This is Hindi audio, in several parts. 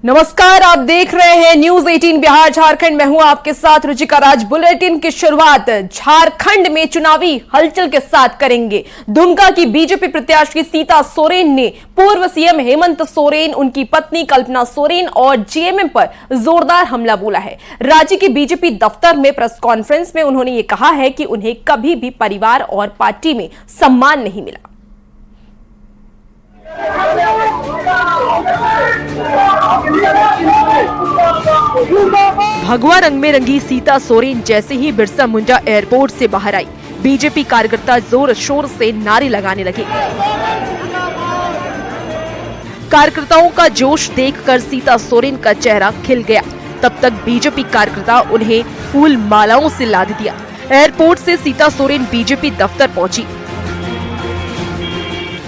नमस्कार, आप देख रहे हैं न्यूज 18 बिहार झारखंड। मैं हूं आपके साथ रुचिका राज। बुलेटिन की शुरुआत झारखंड में चुनावी हलचल के साथ करेंगे। दुमका की बीजेपी प्रत्याशी सीता सोरेन ने पूर्व सीएम हेमंत सोरेन, उनकी पत्नी कल्पना सोरेन और जेएमएम पर जोरदार हमला बोला है। राज्य के बीजेपी दफ्तर में प्रेस कॉन्फ्रेंस में उन्होंने ये कहा है कि उन्हें कभी भी परिवार और पार्टी में सम्मान नहीं मिला। भगवा रंग में रंगी सीता सोरेन जैसे ही बिरसा मुंडा एयरपोर्ट से बाहर आई, बीजेपी कार्यकर्ता जोर शोर से नारे लगाने लगे। कार्यकर्ताओं का जोश देखकर सीता सोरेन का चेहरा खिल गया। तब तक बीजेपी कार्यकर्ता उन्हें फूल मालाओं से लाद दिया। एयरपोर्ट से सीता सोरेन बीजेपी दफ्तर पहुंची।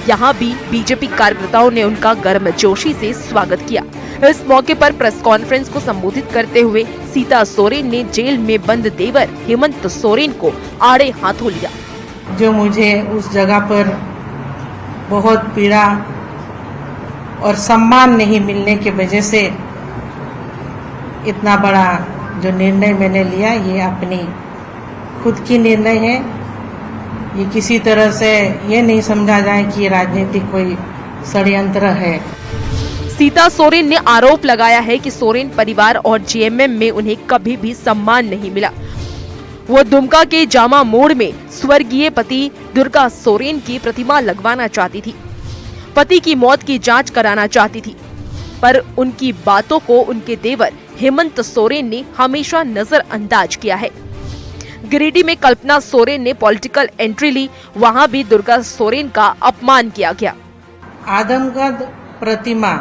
यहाँ भी बीजेपी कार्यकर्ताओं ने उनका गर्मजोशी से स्वागत किया। इस मौके पर प्रेस कॉन्फ्रेंस को संबोधित करते हुए सीता सोरेन ने जेल में बंद देवर हेमंत सोरेन को आड़े हाथों लिया। जो मुझे उस जगह पर बहुत पीड़ा और सम्मान नहीं मिलने की वजह से इतना बड़ा जो निर्णय मैंने लिया, ये अपनी खुद की निर्णय है। ये किसी तरह से ये नहीं समझा जाए कि ये राजनीतिक कोई षड्यंत्र है। सीता सोरेन ने आरोप लगाया है कि सोरेन परिवार और जेएमएम में उन्हें कभी भी सम्मान नहीं मिला। वो दुमका के जामा मोड़ में स्वर्गीय पति दुर्गा सोरेन की प्रतिमा लगवाना चाहती थी। पति की मौत की जांच कराना चाहती थी, पर उनकी बातों को उनके देवर हेमंत सोरेन ने हमेशा नजरअंदाज किया है। गिरिडीह में कल्पना सोरेन ने पॉलिटिकल एंट्री ली, वहां भी दुर्गा सोरेन का अपमान किया गया। आदमगढ़ प्रतिमा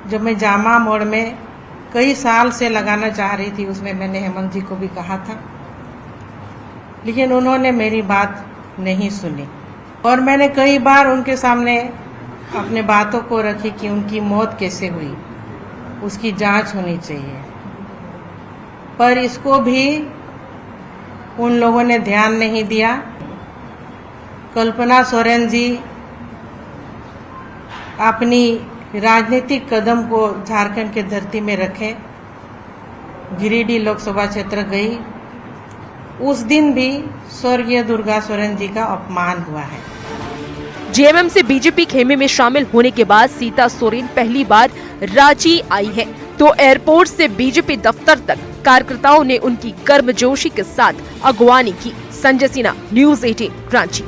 जब मैं जामा मोड़ में कई साल से लगाना चाह रही थी, उसमें मैंने हेमंत जी को भी कहा था, लेकिन उन्होंने मेरी बात नहीं सुनी और मैंने कई बार उनके सामने अपने बातों को रखी कि उनकी मौत कैसे हुई, उसकी जांच होनी चाहिए, पर इसको भी उन लोगों ने ध्यान नहीं दिया। कल्पना सोरेन जी अपनी राजनीतिक कदम को झारखंड के धरती में रखे, गिरिडीह लोकसभा क्षेत्र गई। उस दिन भी स्वर्गीय दुर्गा सोरेन जी का अपमान हुआ है। जेएमएम से बीजेपी खेमे में शामिल होने के बाद सीता सोरेन पहली बार रांची आई है, तो एयरपोर्ट से बीजेपी दफ्तर तक कार्यकर्ताओं ने उनकी गर्मजोशी के साथ अगवानी की। संजय सिन्हा, न्यूज 18 रांची।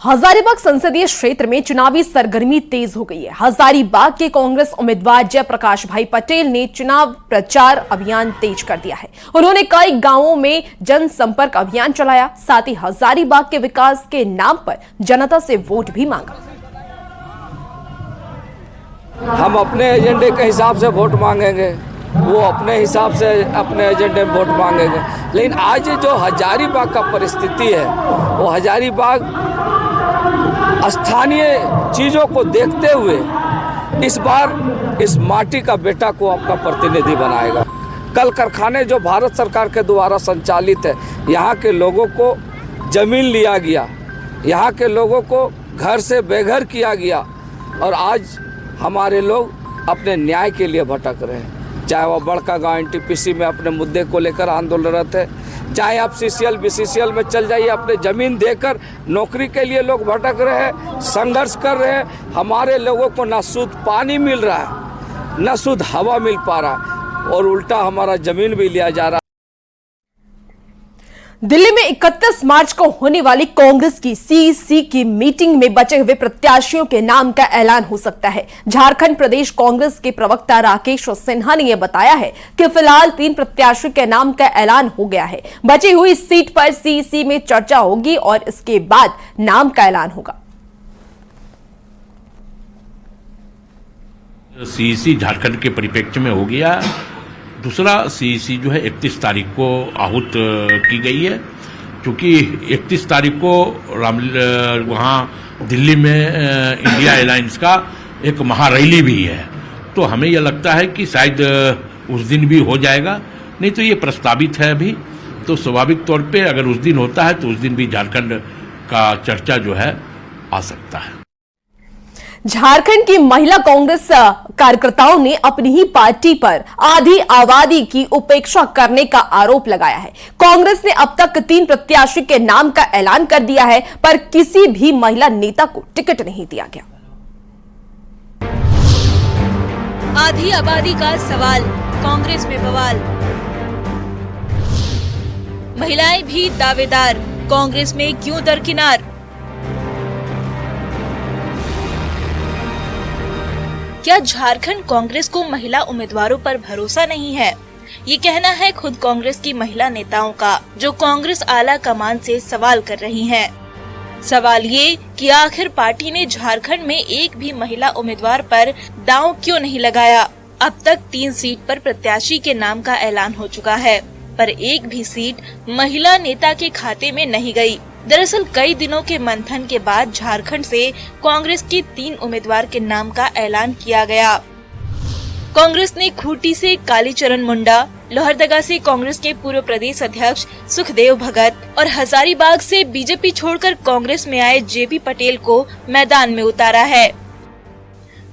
हजारीबाग संसदीय क्षेत्र में चुनावी सरगर्मी तेज हो गई है। हजारीबाग के कांग्रेस उम्मीदवार जयप्रकाश भाई पटेल ने चुनाव प्रचार अभियान तेज कर दिया है। उन्होंने कई गांवों में जनसंपर्क अभियान चलाया, साथ ही हजारीबाग के विकास के नाम पर जनता से वोट भी मांगा। हम अपने एजेंडे के हिसाब से वोट मांगेंगे, वो अपने हिसाब से अपने एजेंडे में वोट मांगेंगे। लेकिन आज जो हजारीबाग का परिस्थिति है, वो हजारीबाग स्थानीय चीज़ों को देखते हुए इस बार इस माटी का बेटा को अपना प्रतिनिधि बनाएगा। कल कारखाने जो भारत सरकार के द्वारा संचालित है, यहाँ के लोगों को जमीन लिया गया, यहाँ के लोगों को घर से बेघर किया गया और आज हमारे लोग अपने न्याय के लिए भटक रहे हैं। चाहे वह बड़का गांव एनटीपीसी में अपने मुद्दे को लेकर आंदोलनरत है, चाहे आप सीसीएल बीसीसीएल में चल जाइए, अपने ज़मीन देकर नौकरी के लिए लोग भटक रहे हैं, संघर्ष कर रहे हैं। हमारे लोगों को न शुद्ध पानी मिल रहा है, न शुद्ध हवा मिल पा रहा है और उल्टा हमारा ज़मीन भी लिया जा रहा है। दिल्ली में 31 मार्च को होने वाली कांग्रेस की सीईसी की मीटिंग में बचे हुए प्रत्याशियों के नाम का ऐलान हो सकता है। झारखंड प्रदेश कांग्रेस के प्रवक्ता राकेश सिन्हा ने यह बताया है कि फिलहाल 3 प्रत्याशियों के नाम का ऐलान हो गया है। बची हुई सीट पर सीईसी में चर्चा होगी और इसके बाद नाम का ऐलान होगा। सीईसी झारखंड के परिप्रेक्ष्य में हो गया। दूसरा सीईसी जो है 31 तारीख को आहूत की गई है, क्योंकि 31 तारीख को वहाँ दिल्ली में इंडिया एलायंस का एक महारैली भी है, तो हमें यह लगता है कि शायद उस दिन भी हो जाएगा। नहीं तो ये प्रस्तावित है अभी, तो स्वाभाविक तौर पे अगर उस दिन होता है तो उस दिन भी झारखंड का चर्चा जो है आ सकता है। झारखंड की महिला कांग्रेस कार्यकर्ताओं ने अपनी ही पार्टी पर आधी आबादी की उपेक्षा करने का आरोप लगाया है। कांग्रेस ने अब तक 3 प्रत्याशी के नाम का ऐलान कर दिया है, पर किसी भी महिला नेता को टिकट नहीं दिया गया। आधी आबादी का सवाल, कांग्रेस में बवाल। महिलाएं भी दावेदार, कांग्रेस में क्यों दरकिनार? क्या झारखंड कांग्रेस को महिला उम्मीदवारों पर भरोसा नहीं है? ये कहना है खुद कांग्रेस की महिला नेताओं का, जो कांग्रेस आला कमान से सवाल कर रही हैं। सवाल ये कि आखिर पार्टी ने झारखंड में एक भी महिला उम्मीदवार पर दांव क्यों नहीं लगाया? अब तक 3 सीट पर प्रत्याशी के नाम का ऐलान हो चुका है, पर एक भी सीट महिला नेता के खाते में नहीं गई। दरअसल कई दिनों के मंथन के बाद झारखंड से कांग्रेस के 3 उम्मीदवार के नाम का ऐलान किया गया। कांग्रेस ने खूंटी से कालीचरण मुंडा, लोहरदगा से कांग्रेस के पूर्व प्रदेश अध्यक्ष सुखदेव भगत और हजारीबाग से बीजेपी छोड़कर कांग्रेस में आए जेपी पटेल को मैदान में उतारा है।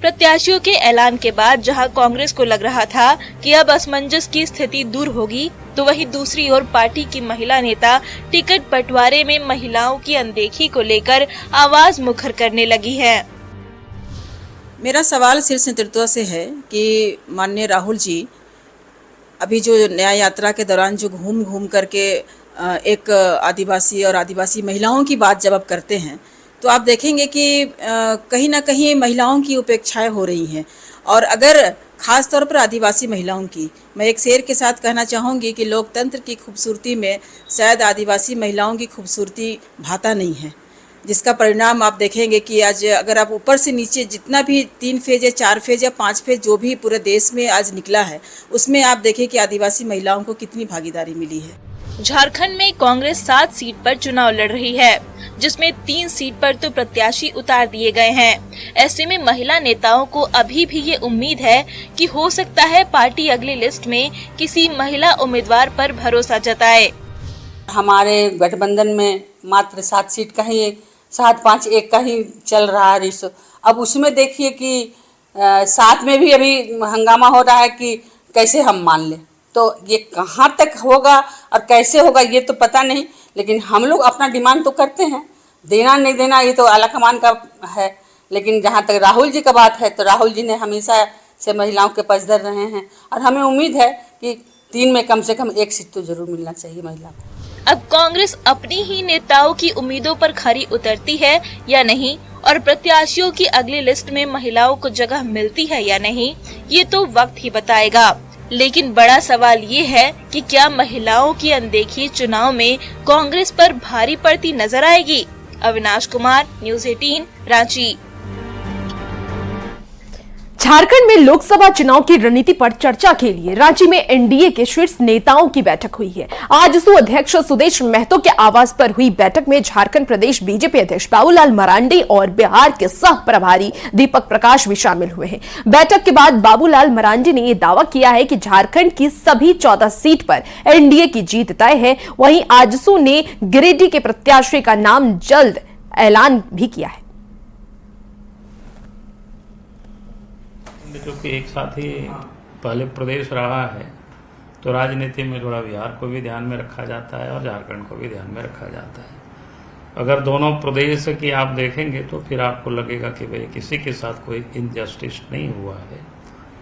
प्रत्याशियों के ऐलान के बाद जहां कांग्रेस को लग रहा था कि अब असमंजस की स्थिति दूर होगी, तो वहीं दूसरी ओर पार्टी की महिला नेता टिकट बंटवारे में महिलाओं की अनदेखी को लेकर आवाज मुखर करने लगी है। मेरा सवाल शीर्ष नेतृत्व से है कि माननीय राहुल जी अभी जो न्याय यात्रा के दौरान जो घूम घूम करके एक आदिवासी और आदिवासी महिलाओं की बात जब आप करते हैं, तो आप देखेंगे कि कहीं ना कहीं महिलाओं की उपेक्षाएं हो रही हैं। और अगर खास तौर पर आदिवासी महिलाओं की, मैं एक शेर के साथ कहना चाहूँगी कि लोकतंत्र की खूबसूरती में शायद आदिवासी महिलाओं की खूबसूरती भाता नहीं है, जिसका परिणाम आप देखेंगे कि आज अगर आप ऊपर से नीचे जितना भी 3 फेज या 4 फेज या 5 फेज जो भी पूरे देश में आज निकला है, उसमें आप देखें कि आदिवासी महिलाओं को कितनी भागीदारी मिली है। झारखंड में कांग्रेस 7 सीट पर चुनाव लड़ रही है, जिसमें 3 सीट पर तो प्रत्याशी उतार दिए गए हैं। ऐसे में महिला नेताओं को अभी भी ये उम्मीद है कि हो सकता है पार्टी अगली लिस्ट में किसी महिला उम्मीदवार पर भरोसा जताए। हमारे गठबंधन में मात्र 7 सीट का ही 7-5-1 का ही चल रहा है रिश्ता। अब उसमें देखिए कि 7 में भी अभी हंगामा हो रहा है कि कैसे हम मान लें। तो ये कहाँ तक होगा और कैसे होगा ये तो पता नहीं, लेकिन हम लोग अपना डिमांड तो करते हैं। देना नहीं देना ये तो आला कमान का है, लेकिन जहाँ तक राहुल जी का बात है तो राहुल जी ने हमेशा से महिलाओं के पक्षधर रहे हैं और हमें उम्मीद है कि 3 में कम से कम 1 सीट तो जरूर मिलना चाहिए महिला को। अब कांग्रेस अपनी ही नेताओं की उम्मीदों पर खरी उतरती है या नहीं, और प्रत्याशियों की अगली लिस्ट में महिलाओं को जगह मिलती है या नहीं, ये तो वक्त ही बताएगा। लेकिन बड़ा सवाल ये है कि क्या महिलाओं की अनदेखी चुनाव में कांग्रेस पर भारी पड़ती नजर आएगी? अविनाश कुमार, न्यूज़ 18, रांची। झारखंड में लोकसभा चुनाव की रणनीति पर चर्चा के लिए रांची में एनडीए के शीर्ष नेताओं की बैठक हुई है। आजसू अध्यक्ष सुदेश महतो के आवास पर हुई बैठक में झारखंड प्रदेश बीजेपी अध्यक्ष बाबूलाल मरांडी और बिहार के सह प्रभारी दीपक प्रकाश भी शामिल हुए हैं। बैठक के बाद बाबूलाल मरांडी ने यह दावा किया है कि झारखंड की सभी 14 सीट पर एनडीए की जीत तय है। वहीं आजसू ने गिरिडीह के प्रत्याशी का नाम जल्द ऐलान भी किया है। क्योंकि एक साथ ही पहले प्रदेश रहा है, तो राजनीति में थोड़ा बिहार को भी ध्यान में रखा जाता है और झारखंड को भी ध्यान में रखा जाता है। अगर दोनों प्रदेश की आप देखेंगे तो फिर आपको लगेगा कि भाई किसी के साथ कोई इनजस्टिस नहीं हुआ है।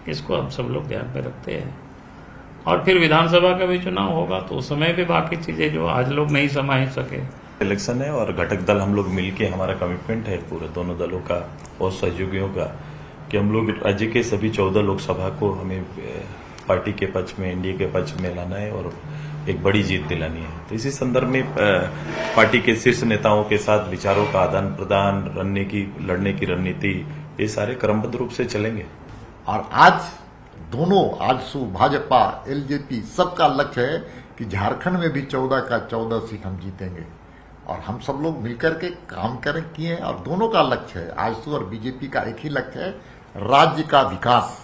इसको हम सब लोग ध्यान में रखते हैं। और फिर विधानसभा का भी चुनाव होगा तो उस समय भी बाकी चीजें जो आज लोग नहीं समझ सके। इलेक्शन है और घटक दल हम लोग मिलके, हमारा कमिटमेंट है पूरे दोनों दलों का और सहयोगियों का कि हम लोग राज्य के सभी 14 लोकसभा को हमें पार्टी के पक्ष में, एनडीए के पक्ष में लाना है और एक बड़ी जीत दिलानी है। तो इसी संदर्भ में पार्टी के शीर्ष नेताओं के साथ विचारों का आदान प्रदान, लड़ने की रणनीति, ये सारे क्रमबद्ध रूप से चलेंगे। और आज दोनों आजसू, भाजपा, एलजेपी सबका लक्ष्य है कि झारखंड में भी 14 का 14 सीट हम जीतेंगे और हम सब लोग मिलकर के काम किए और दोनों का लक्ष्य है, आजसू और बीजेपी का एक ही लक्ष्य है, राज्य का विकास।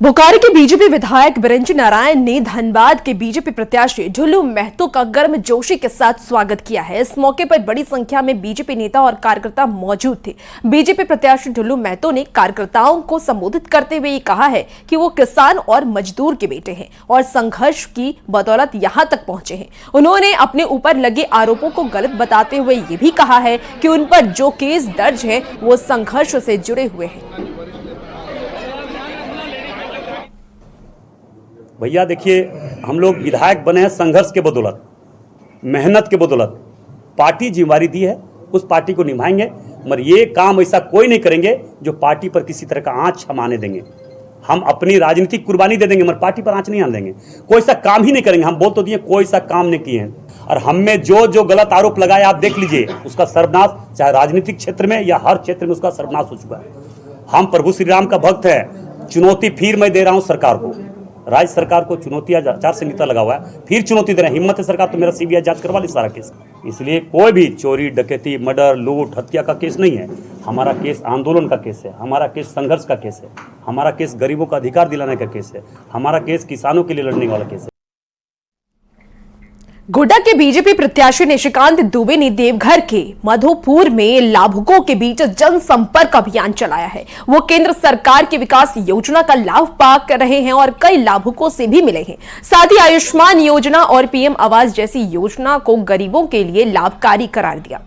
बोकारो के बीजेपी विधायक बिरंची नारायण ने धनबाद के बीजेपी प्रत्याशी ढुल्लू महतो का गर्मजोशी के साथ स्वागत किया है। इस मौके पर बड़ी संख्या में बीजेपी नेता और कार्यकर्ता मौजूद थे। बीजेपी प्रत्याशी ढुल्लू महतो ने कार्यकर्ताओं को संबोधित करते हुए कहा है कि वो किसान और मजदूर के बेटे हैं और संघर्ष की बदौलत यहां तक पहुंचे हैं। उन्होंने अपने ऊपर लगे आरोपों को गलत बताते हुए ये भी कहा है कि उन पर जो केस दर्ज है वो संघर्ष से जुड़े हुए हैं। भैया देखिए, हम लोग विधायक बने हैं संघर्ष के बदौलत, मेहनत के बदौलत। पार्टी जिम्मेदारी दी है, उस पार्टी को निभाएंगे, मगर ये काम ऐसा कोई नहीं करेंगे जो पार्टी पर किसी तरह का आंच हम आने देंगे। हम अपनी राजनीतिक कुर्बानी दे देंगे मगर पार्टी पर आंच नहीं आने देंगे। कोई सा काम ही नहीं करेंगे। हम बोल तो दिए कोई सा काम नहीं किए हैं, और हम में जो जो गलत आरोप लगाए आप देख लीजिए, उसका सर्वनाश चाहे राजनीतिक क्षेत्र में या हर क्षेत्र में उसका सर्वनाश हो चुका है। हम प्रभु श्री राम का भक्त है। चुनौती फिर मैं दे रहा हूं सरकार को, राज्य सरकार को चुनौती, आचार संहिता लगा हुआ है, फिर चुनौती दे रहे हैं। हिम्मत है सरकार तो मेरा सीबीआई जांच करवा ले सारा केस। इसलिए कोई भी चोरी, डकैती, मर्डर, लूट, हत्या का केस नहीं है। हमारा केस आंदोलन का केस है, हमारा केस संघर्ष का केस है, हमारा केस गरीबों का अधिकार दिलाने का केस है, हमारा केस किसानों के लिए लड़ने वाला केस है। गोड्डा के बीजेपी प्रत्याशी निशिकांत दुबे ने देवघर के मधुपुर में लाभुकों के बीच जनसंपर्क अभियान चलाया है। वो केंद्र सरकार की विकास योजना का लाभ पा कर रहे हैं और कई लाभुकों से भी मिले हैं। साथ ही आयुष्मान योजना और पीएम आवास जैसी योजना को गरीबों के लिए लाभकारी करार दिया।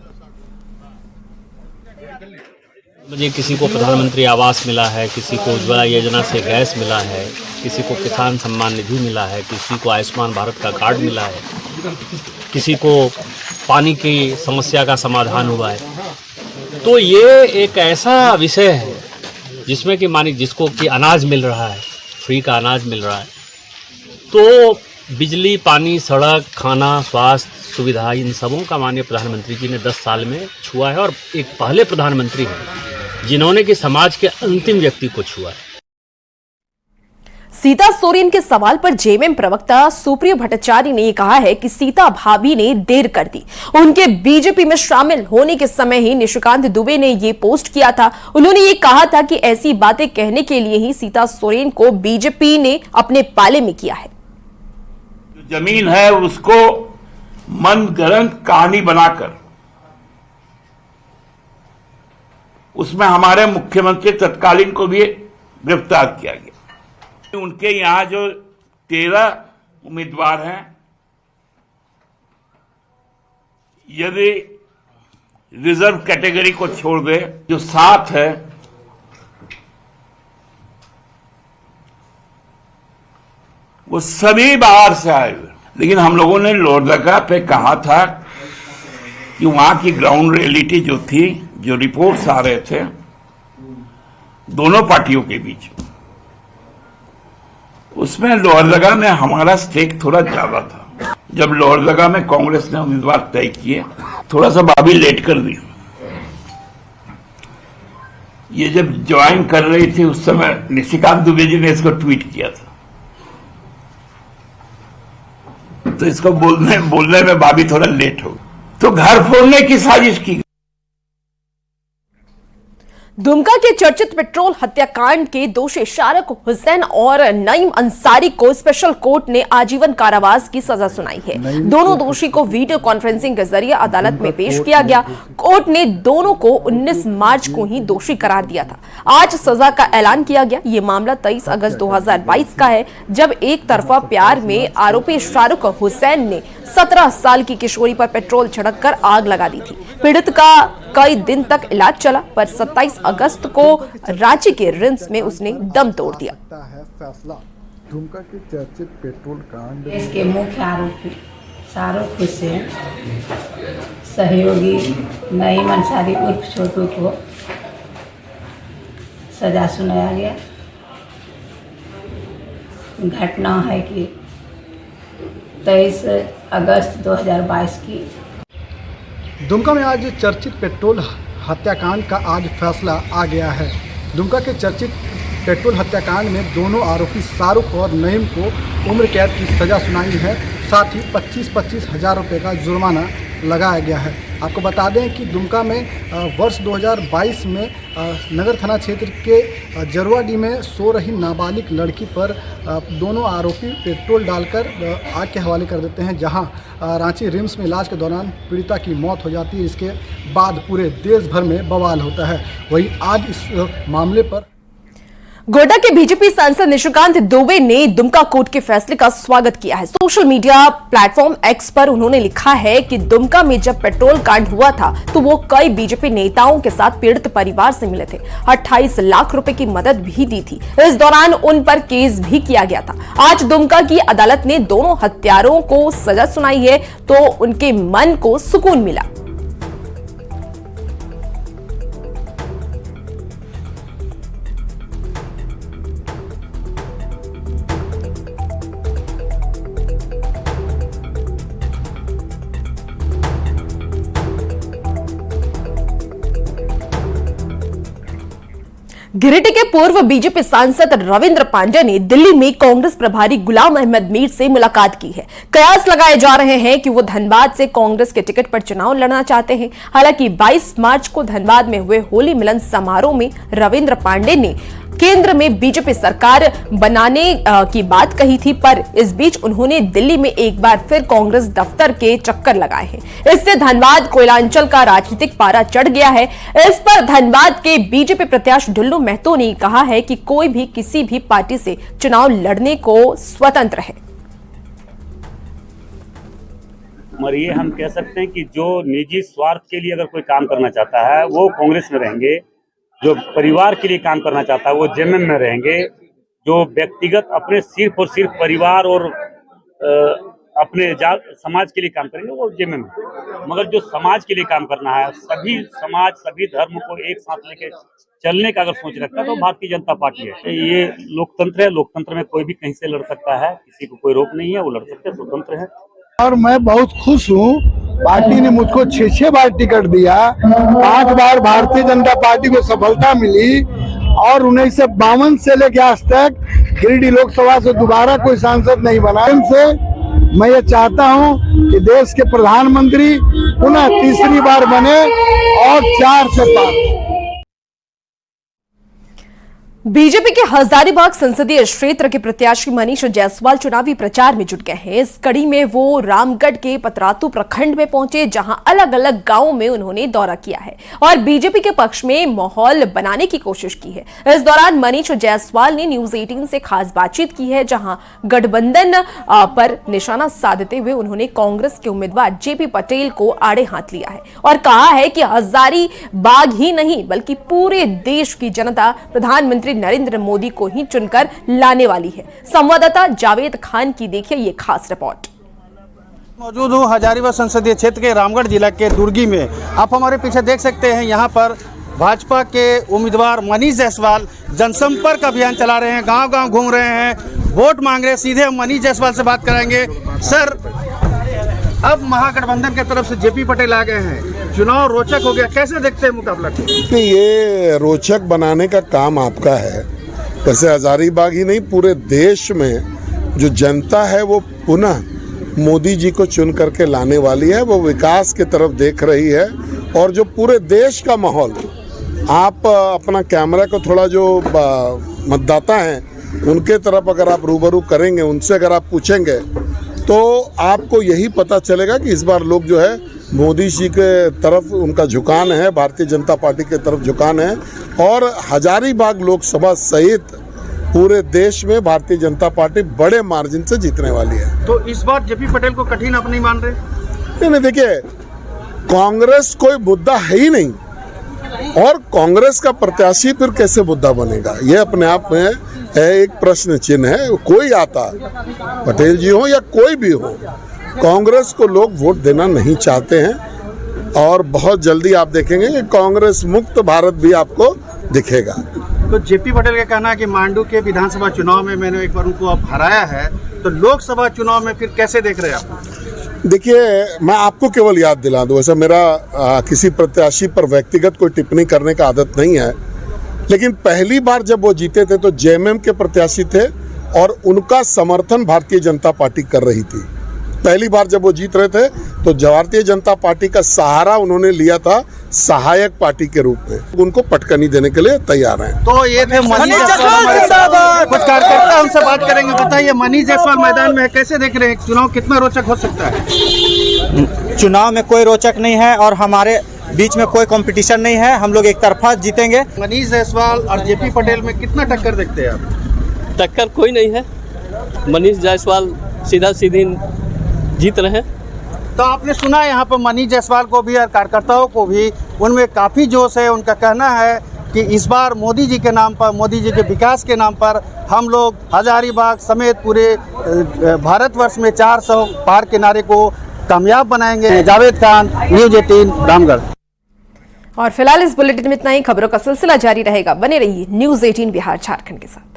मुझे किसी को प्रधानमंत्री आवास मिला है, किसी को उज्ज्वला योजना से गैस मिला है, किसी को किसान सम्मान निधि मिला है, किसी को आयुष्मान भारत का कार्ड मिला है, किसी को पानी की समस्या का समाधान हुआ है। तो ये एक ऐसा विषय है जिसमें कि मानिए जिसको कि अनाज मिल रहा है, फ्री का अनाज मिल रहा है, तो बिजली, पानी, सड़क, खाना, स्वास्थ्य सुविधा, इन सबों का माननीय प्रधानमंत्री जी ने 10 साल में छुआ है और एक पहले प्रधानमंत्री हैं जिन्होंने कि समाज के अंतिम व्यक्ति को छुआ है। सीता सोरेन के सवाल पर जेएमएम प्रवक्ता सुप्रियो भट्टाचार्य ने कहा है कि सीता भाभी ने देर कर दी। उनके बीजेपी में शामिल होने के समय ही निशिकांत दुबे ने ये पोस्ट किया था। उन्होंने ये कहा था कि ऐसी बातें कहने के लिए ही सीता सोरेन को बीजेपी ने अपने पाले में किया है। जमीन है उसको मनगढ़ंत कहानी बनाकर उसमें हमारे मुख्यमंत्री तत्कालीन को भी गिरफ्तार किया गया। उनके यहां जो 13 उम्मीदवार हैं, यदि रिजर्व कैटेगरी को छोड़ दे जो 7 है, वो सभी बाहर से आए हुए। लेकिन हम लोगों ने लोहरदगा पे कहा था कि वहां की ग्राउंड रियलिटी जो थी, जो रिपोर्ट्स आ रहे थे दोनों पार्टियों के बीच, उसमें लोहरदगा में हमारा स्टेक थोड़ा ज्यादा था। जब लोहरदगा में कांग्रेस ने उम्मीदवार तय किए, थोड़ा सा भाभी लेट कर दी। ये जब ज्वाइन कर रही थी उस समय निशिकांत दुबे जी ने इसको ट्वीट किया था, तो इसको बोलने में भाभी थोड़ा लेट हो, तो घर फोड़ने की साजिश की। दुमका के चर्चित पेट्रोल हत्याकांड के दोषी शारक हुसैन और नईम अंसारी को स्पेशल कोर्ट ने आजीवन कारावास की सजा सुनाई है। दोनों दोषी को वीडियो कॉन्फ्रेंसिंग के जरिए अदालत में पेश किया गया। कोर्ट ने दोनों को 19 मार्च को ही दोषी करार दिया था। आज सजा का ऐलान किया गया। ये मामला 23 अगस्त 2022 का है, जब एक तरफा प्यार में आरोपी शाहरुख हुसैन ने 17 साल की किशोरी पर पेट्रोल छिड़ककर आग लगा दी थी। पीड़ित का कई दिन तक इलाज चला, पर 27 अगस्त को रांची के रिम्स में उसने दम तोड़ दिया। फैसला दुमका के चर्चित पेट्रोल कांड इसके मुख्य आरोपी शाहरुख हुसैन, सहयोगी नईम अंसारी उर्फ छोटू को सजा सुनाया गया। घटना है कि 23 अगस्त 2022 की दुमका में आज चर्चित पेट्रोल हत्याकांड का आज फैसला आ गया है। दुमका के चर्चित पेट्रोल हत्याकांड में दोनों आरोपी शाहरुख और नईम को उम्र कैद की सजा सुनाई है। साथ ही 25-25 हज़ार रुपये का जुर्माना लगाया गया है। आपको बता दें कि दुमका में वर्ष 2022 में नगर थाना क्षेत्र के जरवाडी में सो रही नाबालिग लड़की पर दोनों आरोपी पेट्रोल डालकर आग के हवाले कर देते हैं, जहां रांची रिम्स में इलाज के दौरान पीड़िता की मौत हो जाती है। इसके बाद पूरे देश भर में बवाल होता है। वहीं आज इस मामले पर गोड्डा के बीजेपी सांसद निशिकांत दुबे ने दुमका कोर्ट के फैसले का स्वागत किया है। सोशल मीडिया प्लेटफॉर्म एक्स पर उन्होंने लिखा है कि दुमका में जब पेट्रोल कांड हुआ था तो वो कई बीजेपी नेताओं के साथ पीड़ित परिवार से मिले थे, 28 लाख रुपए की मदद भी दी थी। इस दौरान उन पर केस भी किया गया था। आज दुमका की अदालत ने दोनों हत्यारों को सजा सुनाई है तो उनके मन को सुकून मिला। गिरिडीह के पूर्व बीजेपी सांसद रविंद्र पांडे ने दिल्ली में कांग्रेस प्रभारी गुलाम अहमद मीर से मुलाकात की है। कयास लगाए जा रहे हैं कि वो धनबाद से कांग्रेस के टिकट पर चुनाव लड़ना चाहते हैं। हालांकि 22 मार्च को धनबाद में हुए होली मिलन समारोह में रविंद्र पांडे ने केंद्र में बीजेपी सरकार बनाने की बात कही थी, पर इस बीच उन्होंने दिल्ली में एक बार फिर कांग्रेस दफ्तर के चक्कर लगाए हैं। इससे धनबाद कोयलांचल का राजनीतिक पारा चढ़ गया है। इस पर धनबाद के बीजेपी प्रत्याशी ढुल्लू महतो ने कहा है कि कोई भी किसी भी पार्टी से चुनाव लड़ने को स्वतंत्र है। और ये हम कह सकते हैं कि जो निजी स्वार्थ के लिए अगर कोई काम करना चाहता है वो कांग्रेस में रहेंगे, जो परिवार के लिए काम करना चाहता है वो जेएमएम में रहेंगे, जो व्यक्तिगत अपने सिर्फ और सिर्फ परिवार और अपने समाज के लिए काम करेंगे वो जेएमएम में। मगर जो समाज के लिए काम करना है, सभी समाज सभी धर्म को एक साथ लेके चलने का अगर सोच रखता है तो भारतीय जनता पार्टी है। ये लोकतंत्र है, लोकतंत्र में कोई भी कहीं से लड़ सकता है, किसी को कोई रोक नहीं है, वो लड़ सकते हैं, स्वतंत्र है। और मैं बहुत खुश हूँ, पार्टी ने मुझको 6 बार टिकट दिया, 5 बार भारतीय जनता पार्टी को सफलता मिली और 1952 से लेकर आज तक गिरिडीह लोकसभा से दोबारा कोई सांसद नहीं बना। से मैं ये चाहता हूँ कि देश के प्रधानमंत्री पुनः तीसरी बार बने और 4 से 5। बीजेपी के हजारीबाग संसदीय क्षेत्र के प्रत्याशी मनीष जायसवाल चुनावी प्रचार में जुट गए हैं। इस कड़ी में वो रामगढ़ के पतरातू प्रखंड में पहुंचे, जहां अलग अलग गांवों में उन्होंने दौरा किया है और बीजेपी के पक्ष में माहौल बनाने की कोशिश की है। इस दौरान मनीष जायसवाल ने न्यूज 18 से खास बातचीत की है, जहां गठबंधन पर निशाना साधते हुए उन्होंने कांग्रेस के उम्मीदवार जेपी पटेल को आड़े हाथ लिया है और कहा है कि हजारीबाग ही नहीं बल्कि पूरे देश की जनता प्रधानमंत्री नरेंद्र मोदी को ही चुनकर लाने वाली है। संवाददाता जावेद खान की देखिए ये खास रिपोर्ट। मौजूद हूँ हजारीबाग संसदीय क्षेत्र के रामगढ़ जिला के दुर्गी में। आप हमारे पीछे देख सकते हैं, यहाँ पर भाजपा के उम्मीदवार मनीष जायसवाल जनसंपर्क अभियान चला रहे हैं, गांव-गांव घूम रहे हैं, वोट मांग रहे हैं। सीधे हम मनीष जायसवाल से बात कराएंगे। सर, अब महागठबंधन की तरफ से जेपी पटेल आ गए हैं, चुनाव रोचक हो गया, कैसे देखते हैं मुकाबला? ये रोचक बनाने का काम आपका है। वैसे हजारीबाग ही नहीं पूरे देश में जो जनता है वो पुनः मोदी जी को चुन करके लाने वाली है, वो विकास की तरफ देख रही है और जो पूरे देश का माहौल, आप अपना कैमरा को थोड़ा जो मतदाता हैं उनके तरफ अगर आप रूबरू करेंगे, उनसे अगर आप पूछेंगे तो आपको यही पता चलेगा कि इस बार लोग जो है मोदी जी के तरफ उनका झुकान है, भारतीय जनता पार्टी के तरफ झुकान है और हजारीबाग लोकसभा सहित पूरे देश में भारतीय जनता पार्टी बड़े मार्जिन से जीतने वाली है। तो इस बार जेपी पटेल को कठिन आप नहीं मान रहे? नहीं, देखिए कांग्रेस कोई मुद्दा है ही नहीं और कांग्रेस का प्रत्याशी फिर कैसे मुद्दा बनेगा, ये अपने आप में एक प्रश्न चिन्ह है। कोई आता, पटेल जी हो या कोई भी हो, कांग्रेस को लोग वोट देना नहीं चाहते हैं और बहुत जल्दी आप देखेंगे कि कांग्रेस मुक्त भारत भी आपको दिखेगा। तो जेपी पटेल का कहना है कि मांडू के विधानसभा चुनाव में मैंने एक बार उनको अब हराया है, तो लोकसभा चुनाव में फिर कैसे देख रहे हैं आप? देखिए, मैं आपको केवल याद दिला दूं, वैसे मेरा किसी प्रत्याशी पर व्यक्तिगत कोई टिप्पणी करने का आदत नहीं है, लेकिन पहली बार जब वो जीते थे तो जेएमएम के प्रत्याशी थे और उनका समर्थन भारतीय जनता पार्टी कर रही थी पहली बार जब वो जीत रहे थे तो भारतीय जनता पार्टी का सहारा उन्होंने लिया था सहायक पार्टी के रूप में। उनको पटकनी देने के लिए तैयार हैं। तो ये थे मनीष जायसवाल। कुछ कार्यकर्ता उनसे बात करेंगे। बताइए, मनीष जायसवाल मैदान में है, कैसे देख रहे हैं चुनाव, कितना रोचक हो सकता है? चुनाव में कोई रोचक नहीं है और हमारे बीच में कोई कंपटीशन नहीं है, हम लोग एक तरफा जीतेंगे। मनीष जायसवाल और जेपी पटेल में कितना टक्कर देखते हैं आप? टक्कर कोई नहीं है, मनीष जायसवाल सीधा सीधी जीत रहे हैं। तो आपने सुना यहाँ पर मनीष जायसवाल को भी और कार्यकर्ताओं को भी, उनमें काफ़ी जोश है। उनका कहना है कि इस बार मोदी जी के नाम पर, मोदी जी के विकास के नाम पर हम लोग हजारीबाग समेत पूरे भारतवर्ष में 400 पार के नारे को कामयाब बनाएंगे। जावेद खान, न्यूज़ 18, रामगढ़। और फिलहाल इस बुलेटिन में इतना ही। खबरों का सिलसिला जारी रहेगा, बने रहिए न्यूज़ 18 बिहार झारखंड के साथ।